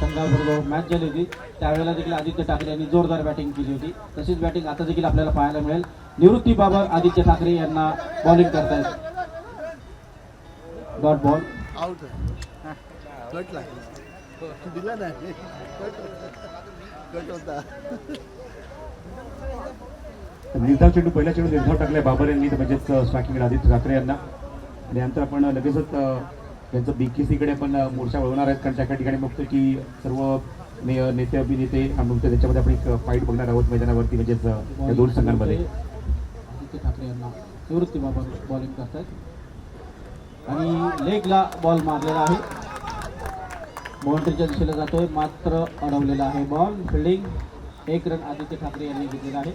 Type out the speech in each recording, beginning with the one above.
संघाबरोबर मॅच झाली होती त्यावेळेला देखील आदित्य ठाकरे यांनी जोरदार बॅटिंग केली होती. तशीच बॅटिंग आता देखील आपल्याला पाहायला मिळेल. निवृत्ती बाबर आदित्य ठाकरे यांना बॉलिंग करतायत. डॉट बॉल आउट कट दिला नाही कट होता. निर्धाव चेंडू पहिला चेंडू निर्धाव टाकलाय बाबर यांनी म्हणजेच स्ट्रायकिंग आदित्य ठाकरे यांना. आणि नंतर आपण लगेचच त्यांचं बीकेसीकडे आपण मोर्चा वळवणार आहेत कारण त्या ठिकाणी बघतो की सर्व नेते अभिनेते बघतो त्याच्यामध्ये आपण एक फाईट बघणार आहोत मैदानावरती म्हणजेच या दोन संघांमध्ये. आदित्य ठाकरे यांना निवृत्ती बाबर बॉलिंग करतायत आणि लेगला बॉल मारलेला आहे. बाउंड्रीच्या दिशेला जातोय मात्र अडवलेला आहे ball. Fielding 1 run Aditya Thackeray यांनी घेतलेला आहे.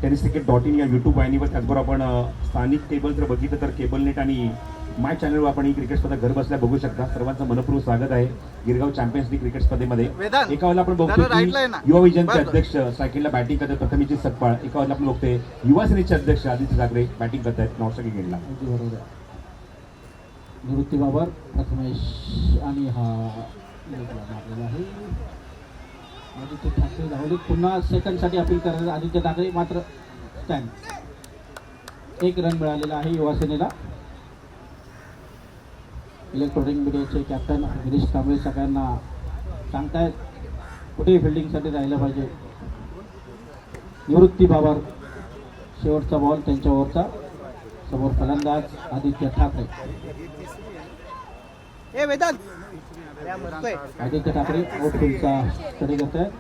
tenniscricket.in या यूट्यूब वाहिनीवर त्याचबरोबर आपण स्थानिक केबल जर बघितलं तर केबल नेट आणि माय चॅनलवर आपण ही क्रिकेट स्पर्धा घर बसल्या बघू शकता. सर्वांचं मनपूर्वक स्वागत आहे गिरगाव चॅम्पियन्स लीग क्रिकेट स्पर्धेमध्ये. एका वेळेला आपण बघतो की युवा विजनचे अध्यक्ष सायकलला बॅटिंग करतात प्रथमेश सकपाळ. एका वेळेला आपण बघतोय युवा सेनेचे अध्यक्ष आदित्य ठाकरे बॅटिंग करतायत नॉर्थ गेटला. बरोबर निवृत्ती बाबर प्रथमेश आणि हा मारलेला आहे. आदित्य ठाकरे धावले पुन्हा सेकंडसाठी अपील करतात आदित्य ठाकरे मात्र स्टँड. 1 रन मिळालेला आहे युवा सेनेला. इलेक्ट्रॉनिक मीडियाचे कॅप्टन गिरीश कांबळे सगळ्यांना सांगतायत कुठेही फिल्डिंगसाठी राहिलं पाहिजे. निवृत्ती बाबर शेवटचा बॉल त्यांच्यावरचा. समोर फलंदाज आदित्य ठाकरे. आदित्य ठाकरे आउटफील्डचा स्टडी करत आहेत.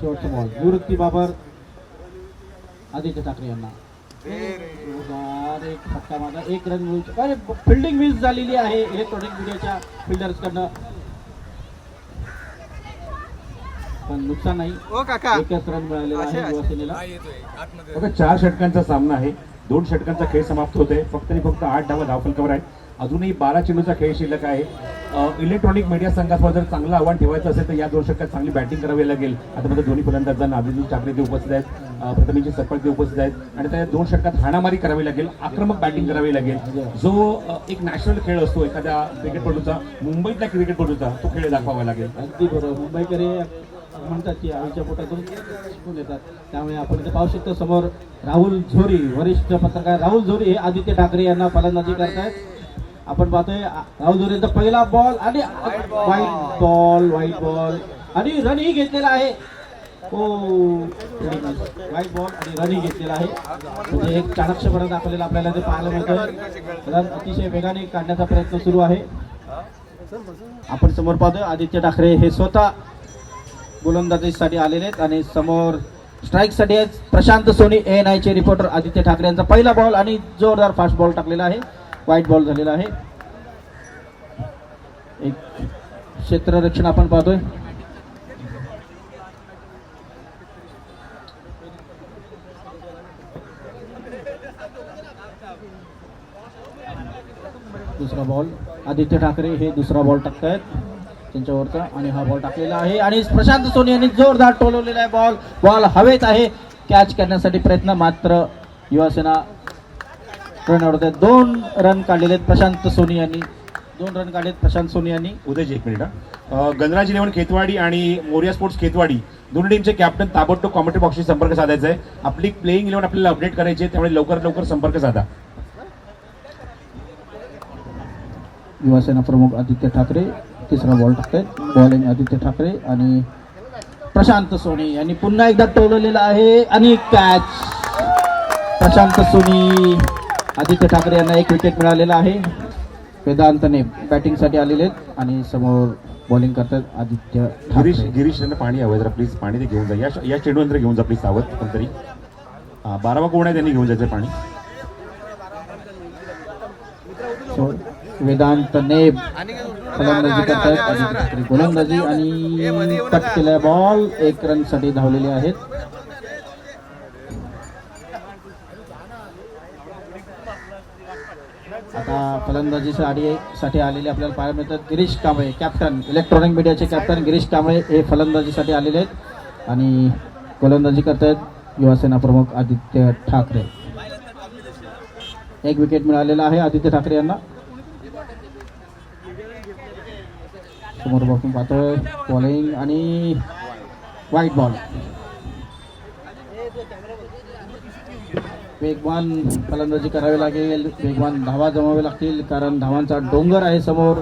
शेवटचा बॉल निवृत्ती बाबर आदित्य ठाकरे यांना. एक फटका मागा 1 रन मिळू शकतो. अरे फिल्डिंग मिस झालेली आहे इलेक्ट्रॉनिक मीडियाच्या फिल्डर्स कडनं पण नुकसान नाही. 1 रन मिळालेला आहे युवासेनेला. बघा 4 षटकांचा सामना आहे. 2 षटकांचा खेळ समाप्त होतोय. फक्त आणि फक्त 8 धावा धावफलकावर आहेत. अजूनही 12 चेंडूचा खेळ शिल्लक आहे. इलेक्ट्रॉनिक मीडिया संघासमोर जर चांगलं आव्हान ठेवायचं असेल तर या 2 षटकात चांगली बॅटिंग करावी लागेल. आता मध्ये दोन्ही फलंदाजांना आदित्य ठाकरे ते उपस्थित आहेत, प्रथमेश सकपाळ ते उपस्थित आहेत आणि त्या 2 षटकात हाणामारी करावी लागेल, आक्रमक बॅटिंग करावी लागेल. जो एक नॅशनल खेळ असतो एखाद्या क्रिकेटपटूचा, मुंबईतल्या क्रिकेटपटूचा, तो खेळ दाखवावा लागेल. अगदी बरोबर. मुंबईकडे म्हणतात की आईच्या पोटातून शिकून येतात. त्यामुळे आपण इथे पाहू शकतो समोर राहुल झोरी, वरिष्ठ पत्रकार राहुल झोरी हे आदित्य ठाकरे यांना फलंदाजी करतायत. आपण पाहतोय राहुल झोरीचा पहिला बॉल आणि व्हाईट बॉल आणि रनही घेतलेला आहे. व्हाईट बॉल आणि रनही घेतलेला आहे. म्हणजे एक चाणक्षपणा दाखवलेला आपल्याला ते पाहायला मिळतं. रन अतिशय वेगाने काढण्याचा प्रयत्न सुरू आहे. आपण समोर पाहतोय आदित्य ठाकरे हे स्वतः गोलंदाजीसाठी आलेले आहेत आणि समोर स्ट्राईकसाठी प्रशांत सोनी ANI चे रिपोर्टर. आदित्य ठाकरे यांचा पहिला बॉल आणि जोरदार फास्ट बॉल टाकलेला आहे. व्हाईट बॉल झालेला आहे. एक क्षेत्ररक्षण आपण पाहतोय. दुसरा बॉल आदित्य ठाकरे हे दुसरा बॉल टाकतायत त्यांच्यावरचा आणि हा बॉल टाकलेला आहे आणि प्रशांत सोनी यांनी जोरदार टोलवलेला आहे. बॉल हवेत आहे. कॅच करण्यासाठी प्रयत्न मात्र युवासेना रन आउट आहेत. 2 रन काढलेले आहेत प्रशांत सोनी यांनी. 2 रन काढलेत प्रशांत सोनी यांनी. उदयजी 1 मिनिट. गणराज इलेव्हन खेतवाडी आणि मोरिया स्पोर्ट्स खेतवाडी दोन्ही टीमचे कॅप्टन ताबडतोब कॉमेंट्री बॉक्सशी संपर्क साधायचा आहे. आपली प्लेइंग इलेव्हन आपल्याला अपडेट करायची आहे त्यामुळे लवकर संपर्क साधा. युवासेना प्रमुख आदित्य ठाकरे तिसरा बॉल टाकतायत. बॉलिंग आदित्य ठाकरे आणि प्रशांत सोनी यांनी पुन्हा एकदा टोलवलेला आहे आणि कॅच. प्रशांत सोनी आदित्य ठाकरे यांना 1 विकेट मिळालेला आहे. वेदांतने बॅटिंगसाठी आलेले आहेत आणि समोर बॉलिंग करतात आदित्य ठाकरे. गिरीश यांना पाणी हवं जरा प्लीज. पाणी ते घेऊन जा. या चेंडूनंतर घेऊन जा प्लीज सावध कोणतरी. 12वा कोण आहे त्यांनी घेऊन जायचं पाणी. वेदांत नेब फलंदाजी करतायत. आदित्य ठाकरे गोलंदाजी आणि कट केलाय बॉल. 1 रन साठी धावलेले आहेत. आता फलंदाजीसाठी आलेले आपल्याला पाहायला मिळतात गिरीश कांबळे कॅप्टन. इलेक्ट्रॉनिक मीडियाचे कॅप्टन गिरीश कांबळे हे फलंदाजीसाठी आलेले आहेत आणि गोलंदाजी करतायत युवासेना प्रमुख आदित्य ठाकरे. 1 विकेट मिळालेला आहे आदित्य ठाकरे यांना. समोर आपण पाहतोय बॉलिंग आणि वाईट बॉल. वेगवान फलंदाजी करावी लागेल, वेगवान धावा जमावे लागतील, कारण धावांचा डोंगर आहे समोर.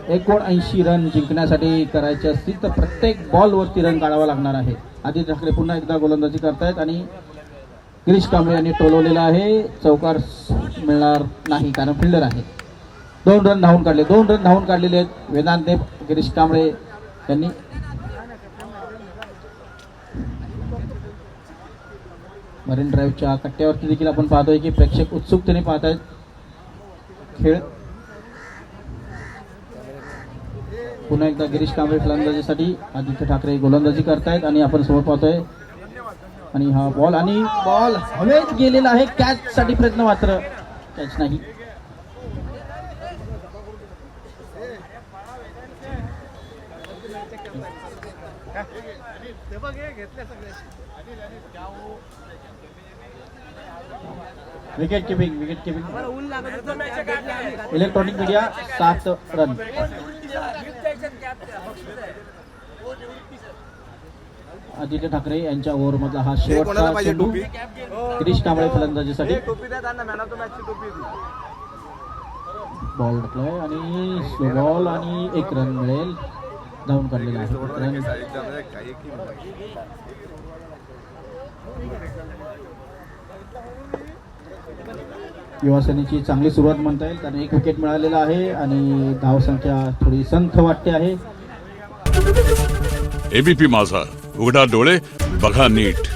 79 रन जिंकण्यासाठी करायचे असतील तर प्रत्येक बॉलवरती रन काढावा लागणार आहे. आदित्य ठाकरे पुन्हा एकदा गोलंदाजी करतायत आणि गिरीश कांबळे यांनी टोलवलेला आहे. चौकार मिळणार नाही कारण फिल्डर आहे. 2 रन धावून काढले, 2 रन धावून काढलेले आहेत वेदांतने. गिरीश कांबळे यांनी मरीन ड्राईव्हच्या कट्ट्यावरती देखील आपण पाहतोय की प्रेक्षक उत्सुकतेने पाहत आहेत खेळ. पुन्हा एकदा गिरीश कांबळे फलंदाजीसाठी, आदित्य ठाकरे गोलंदाजी करतायत आणि आपण समोर पाहतोय. आणि हा बॉल आणि बॉल हवेत गेलेला आहे. कॅच साठी प्रयत्न, मात्र कॅच नाही. Wicket keeping, wicket keeping. Electronic media 7 run. Aditya Thackeray यांच्या ओव्हरमधला हा शेवटचा चेंडू गिरीश कांबळे फलंदाजीसाठी. बॉल टाकलाय आणि स्लो बॉल आणि 1 रन मिळेल. धावून काढलेला आहे 1 रन. युवासेनेची चांगली सुरुवात म्हणता येईल कारण 1 विकेट मिळालेला आहे आणि धावसंख्या थोडी संथ वाटते आहे. एबीपी माझा, उघडा डोळे बघा नीट.